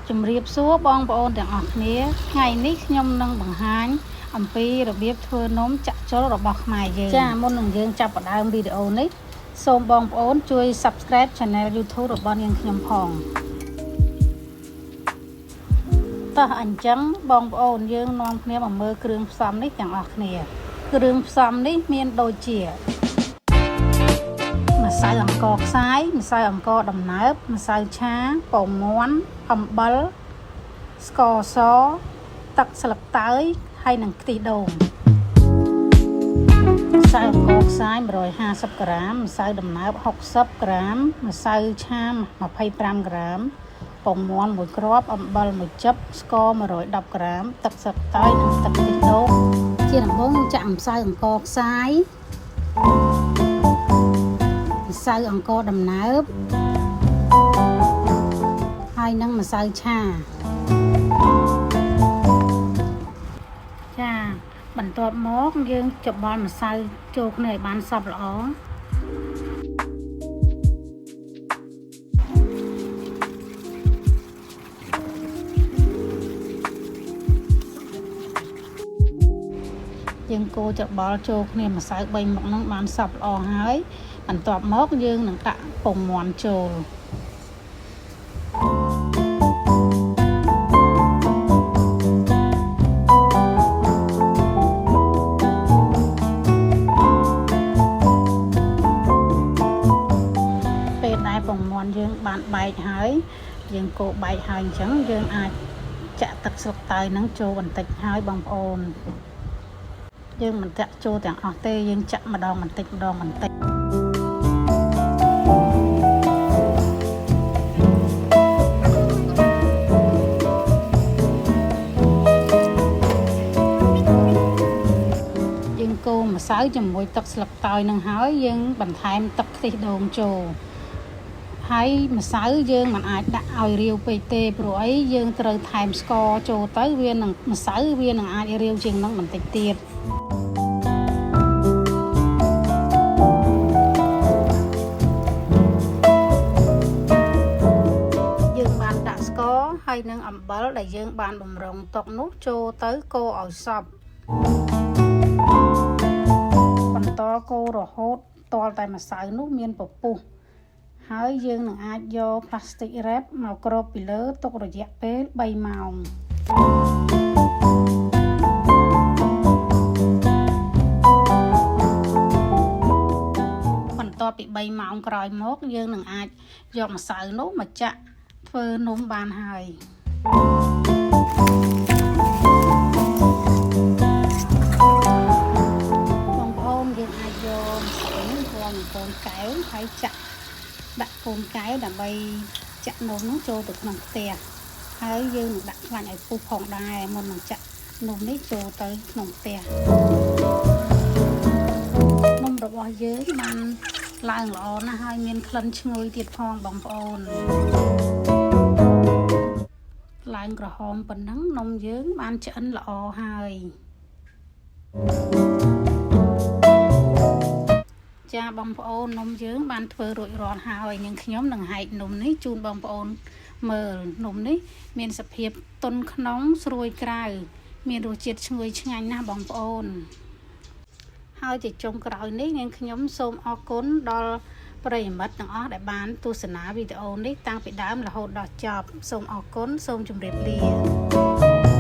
ជំរាបសួរបងប្អូនទាំងអស់គ្នាថ្ងៃនេះខ្ញុំនឹងបង្ហាញអំពីរបៀបធ្វើនំចាក់ចុលរបស់ខ្មែរយើងចាមុននឹងយើងចាប់ផ្ដើមវីដេអូនេះសូមបងប្អូនជួយ Subscribe Channel YouTube របស់នាងខ្ញុំផងតោះអញ្ចឹងបងប្អូនយើងនាំគ្នាមកមើលគ្រឿងផ្សំនេះទាំងអស់គ្នាគ្រឿងផ្សំនេះមានដូចជាម្សៅអង្ករខ្សាយម្សៅអង្ករដំណើបម្សៅឆាពងមាន់អំបិលស្ករសទឹកស្លឹកតើយហើយនិងខ្ទិះដូងម្សៅអង្ករខ្សាយ150ក្រាមម្សៅដំណើប60ក្រាមម្សៅឆា25ក្រាមពងមាន់1គ្រាប់អំបិល1ចិបស្ករ110ក្រាមទឹកស្លឹកតើយនិងទឹកខ្ទិះដូងជាដំបូងចាក់ម្សៅអង្ករខ្សាយម្សៅអង្ករដំណើបហើយនិងម្សៅឆាចាបន្ទាប់មកយើងច្របល់ម្សៅចូលគ្នាឲ្យបានសព្វល្អយើងកូរច្របល់ចូលគ្នាម្សៅ3មុខហ្នឹងបានសព្វល្អហើយបន្ទាប់មកយើងនឹងដាក់ពងមាន់ចូលពេលដែលពងមាន់យើងបានបែកហើយយើងកូរបែកហើយអញ្ចឹងយើងអាចចាក់ទឹកស្លឹកតើយហ្នឹងចូលបន្តិចហើយបងប្អូនយើងមិនចាក់ចូលទាំងអស់ទេយើងចាក់ម្ដងបន្តិចម្ដងបន្តិចយើងកូរម្សៅជាមួយទឹកស្លឹកតើយនឹងហើយយើងបន្ថែមទឹកខ្ទិះដូងចូលហើយម្សៅយើងមិនអាចដាក់ឲ្យរាវពេកទេព្រោះអីយើងត្រូវថែមស្ករចូលទៅវានឹងម្សៅវានឹងអាចរាវជាងនឹងបន្តិចទៀតហើយនឹងអំបិលដែលយើងបានបំរុងទុកនោះចូលទៅកូរឲ្យសព្វបន្តកូររហូតទាល់តែម្សៅនោះមានពពុះហើយយើងនឹងអាចយក plastic wrap មកគ្របពីលើទុករយៈពេល3ម៉ោងបន្ទាប់ពី3ម៉ោងក្រោយមកយើងនឹងអាចយកម្សៅនោះមកចាក់ធ្វើនំបានហើយបងប្អូនយើងអាចយកម្សៅនេះធ្វើមួយកូនកែវហើយចាក់ដាក់កូនកែវដើម្បីចាក់នំនោះចូលទៅក្នុងផ្ទះហើយយើងនឹងដាក់ខ្លាញ់ឲ្យពុះផងដែរមុននឹងចាក់នំនេះចូលទៅក្នុងផ្ទះនំរបស់យើងបានឡើងល្អណាស់ហើយមានក្លិនឈ្ងុយទៀតផងបងប្អូនឡើងក្រហមប៉ុណ្ណឹងនំយើងបានឆ្អិនល្អហើយចាបងប្អូននំយើងបានធ្វើរួចរាល់ហើយនាងខ្ញុំនឹងហែកនំនេះជូនបងប្អូនមើលនំនេះមានសភាពទន់ក្នុងស្រួយក្រៅមានរសជាតិឈ្ងុយឆ្ងាញ់ណាស់បងប្អូនហើយជាចុងក្រោយនេះនាងខ្ញុំសូមអរគុណដល់ប្រិយមិត្តទាំងអស់ដែលបានទស្សនាវីដេអូនេះតាំងពីដើមរហូតដល់ចប់សូមអរគុណសូមជម្រាបលា